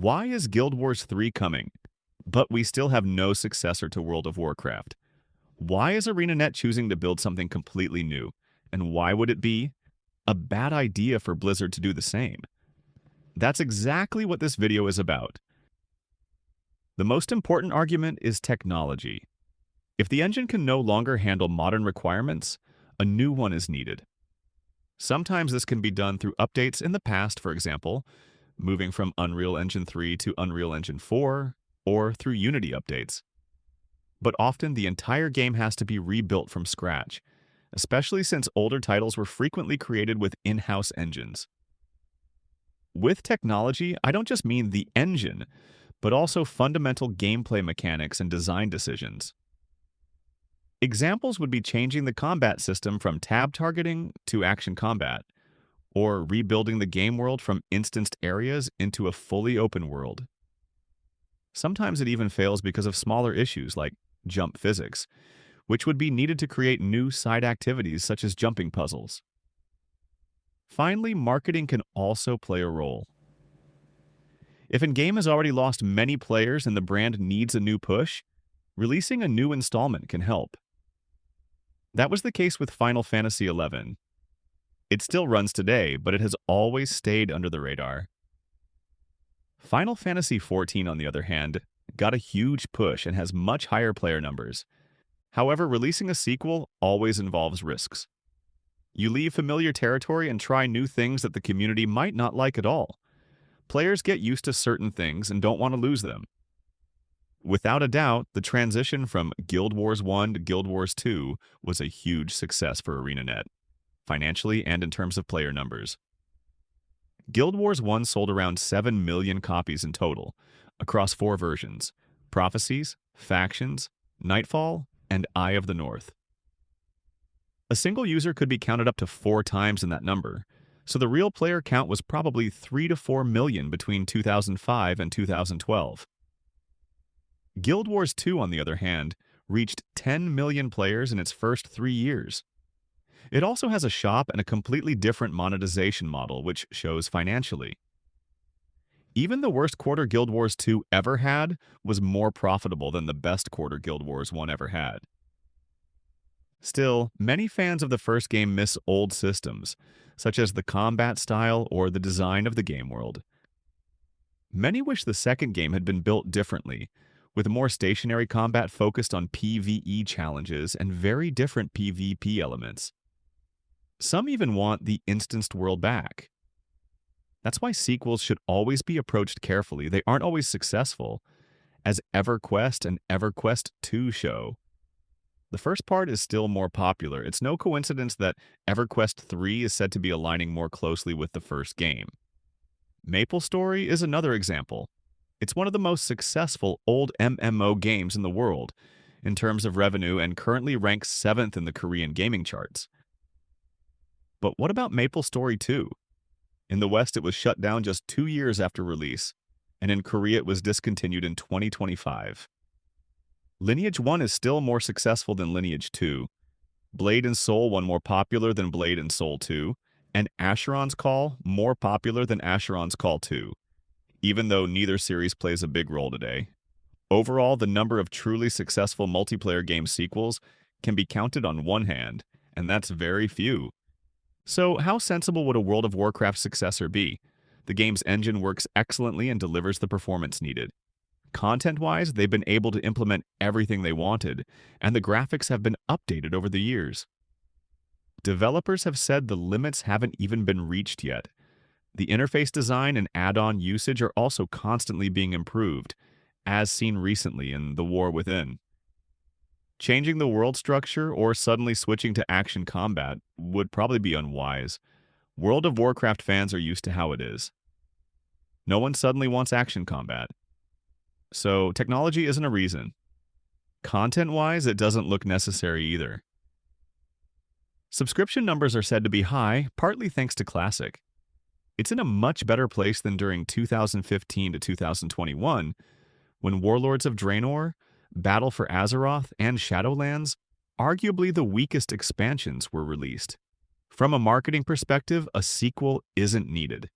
Why is Guild Wars 3 coming, but we still have no successor to World of Warcraft? Why is ArenaNet choosing to build something completely new? And why would it be a bad idea for Blizzard to do the same? That's exactly what this video is about. The most important argument is technology. If the engine can no longer handle modern requirements, a new one is needed. Sometimes this can be done through updates in the past, for example, moving from Unreal Engine 3 to Unreal Engine 4, or through Unity updates. But often the entire game has to be rebuilt from scratch, especially since older titles were frequently created with in-house engines. With technology, I don't just mean the engine, but also fundamental gameplay mechanics and design decisions. Examples would be changing the combat system from tab targeting to action combat, or rebuilding the game world from instanced areas into a fully open world. Sometimes it even fails because of smaller issues like jump physics, which would be needed to create new side activities such as jumping puzzles. Finally, marketing can also play a role. If a game has already lost many players and the brand needs a new push, releasing a new installment can help. That was the case with Final Fantasy XI. It still runs today, but it has always stayed under the radar. Final Fantasy XIV, on the other hand, got a huge push and has much higher player numbers. However, releasing a sequel always involves risks. You leave familiar territory and try new things that the community might not like at all. Players get used to certain things and don't want to lose them. Without a doubt, the transition from Guild Wars 1 to Guild Wars 2 was a huge success for ArenaNet, financially and in terms of player numbers. Guild Wars 1 sold around 7 million copies in total, across 4 versions: Prophecies, Factions, Nightfall, and Eye of the North. A single user could be counted up to 4 times in that number, so the real player count was probably 3 to 4 million between 2005 and 2012. Guild Wars 2, on the other hand, reached 10 million players in its first 3 years. It also has a shop and a completely different monetization model, which shows financially. Even the worst quarter Guild Wars 2 ever had was more profitable than the best quarter Guild Wars 1 ever had. Still, many fans of the first game miss old systems, such as the combat style or the design of the game world. Many wish the second game had been built differently, with more stationary combat focused on PvE challenges and very different PvP elements. Some even want the instanced world back. That's why sequels should always be approached carefully. They aren't always successful, as EverQuest and EverQuest 2 show. The first part is still more popular. It's no coincidence that EverQuest 3 is said to be aligning more closely with the first game. MapleStory is another example. It's one of the most successful old MMO games in the world in terms of revenue and currently ranks 7th in the Korean gaming charts. But what about MapleStory 2? In the West, it was shut down just 2 years after release, and in Korea it was discontinued in 2025. Lineage 1 is still more successful than Lineage 2. Blade and Soul 1 more popular than Blade and Soul 2, and Asheron's Call more popular than Asheron's Call 2, even though neither series plays a big role today. Overall, the number of truly successful multiplayer game sequels can be counted on one hand, and that's very few. So how sensible would a World of Warcraft successor be? The game's engine works excellently and delivers the performance needed. Content-wise, they've been able to implement everything they wanted, and the graphics have been updated over the years. Developers have said the limits haven't even been reached yet. The interface design and add-on usage are also constantly being improved, as seen recently in The War Within. Changing the world structure or suddenly switching to action combat would probably be unwise. World of Warcraft fans are used to how it is. No one suddenly wants action combat. So technology isn't a reason. Content-wise, it doesn't look necessary either. Subscription numbers are said to be high, partly thanks to Classic. It's in a much better place than during 2015 to 2021, when Warlords of Draenor, Battle for Azeroth, and Shadowlands, arguably the weakest expansions, were released. From a marketing perspective, a sequel isn't needed.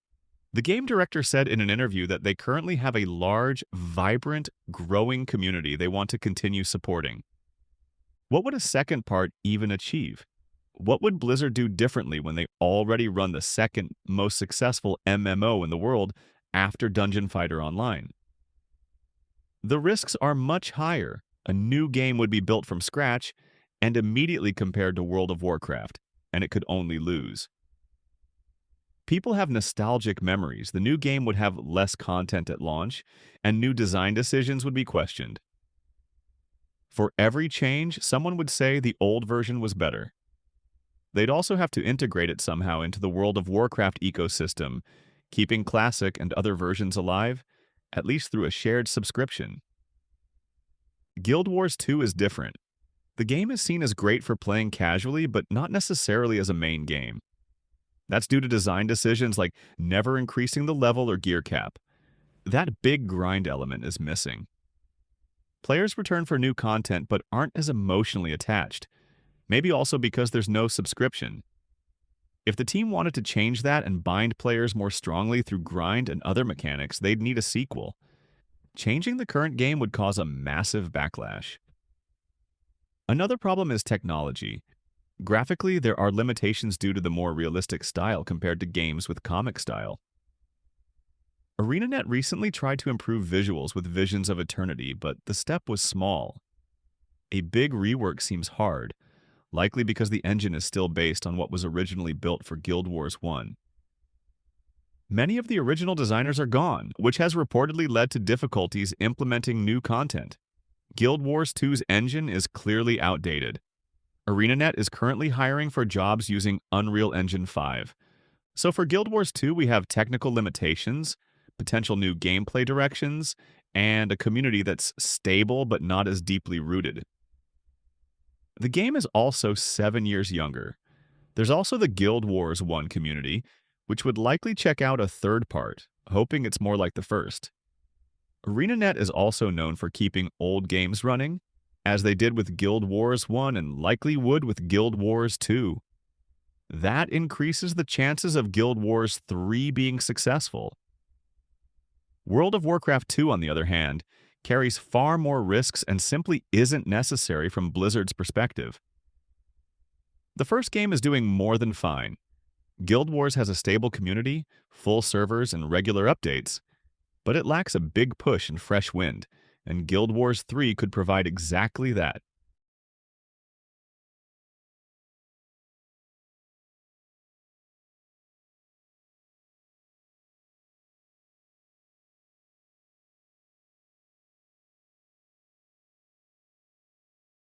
The game director said in an interview that they currently have a large, vibrant, growing community they want to continue supporting. What would a second part even achieve? What would Blizzard do differently when they already run the second most successful MMO in the world after Dungeon Fighter Online? The risks are much higher. A new game would be built from scratch and immediately compared to World of Warcraft, and it could only lose. People have nostalgic memories. The new game would have less content at launch, and new design decisions would be questioned. For every change, someone would say the old version was better. They'd also have to integrate it somehow into the World of Warcraft ecosystem, keeping Classic and other versions alive, at least through a shared subscription. Guild Wars 2 is different. The game is seen as great for playing casually, but not necessarily as a main game. That's due to design decisions like never increasing the level or gear cap. That big grind element is missing. Players return for new content but aren't as emotionally attached, maybe also because there's no subscription. If the team wanted to change that and bind players more strongly through grind and other mechanics, they'd need a sequel. Changing the current game would cause a massive backlash. Another problem is technology. Graphically, there are limitations due to the more realistic style compared to games with comic style. ArenaNet recently tried to improve visuals with Visions of Eternity, but the step was small. A big rework seems hard, likely because the engine is still based on what was originally built for Guild Wars 1. Many of the original designers are gone, which has reportedly led to difficulties implementing new content. Guild Wars 2's engine is clearly outdated. ArenaNet is currently hiring for jobs using Unreal Engine 5. So for Guild Wars 2, we have technical limitations, potential new gameplay directions, and a community that's stable but not as deeply rooted. The game is also 7 years younger. There's also the Guild Wars 1 community, which would likely check out a third part, hoping it's more like the first. ArenaNet is also known for keeping old games running, as they did with Guild Wars 1 and likely would with Guild Wars 2. That increases the chances of Guild Wars 3 being successful. World of Warcraft 2, on the other hand, carries far more risks and simply isn't necessary from Blizzard's perspective. The first game is doing more than fine. Guild Wars has a stable community, full servers, and regular updates, but it lacks a big push and fresh wind, and Guild Wars 3 could provide exactly that.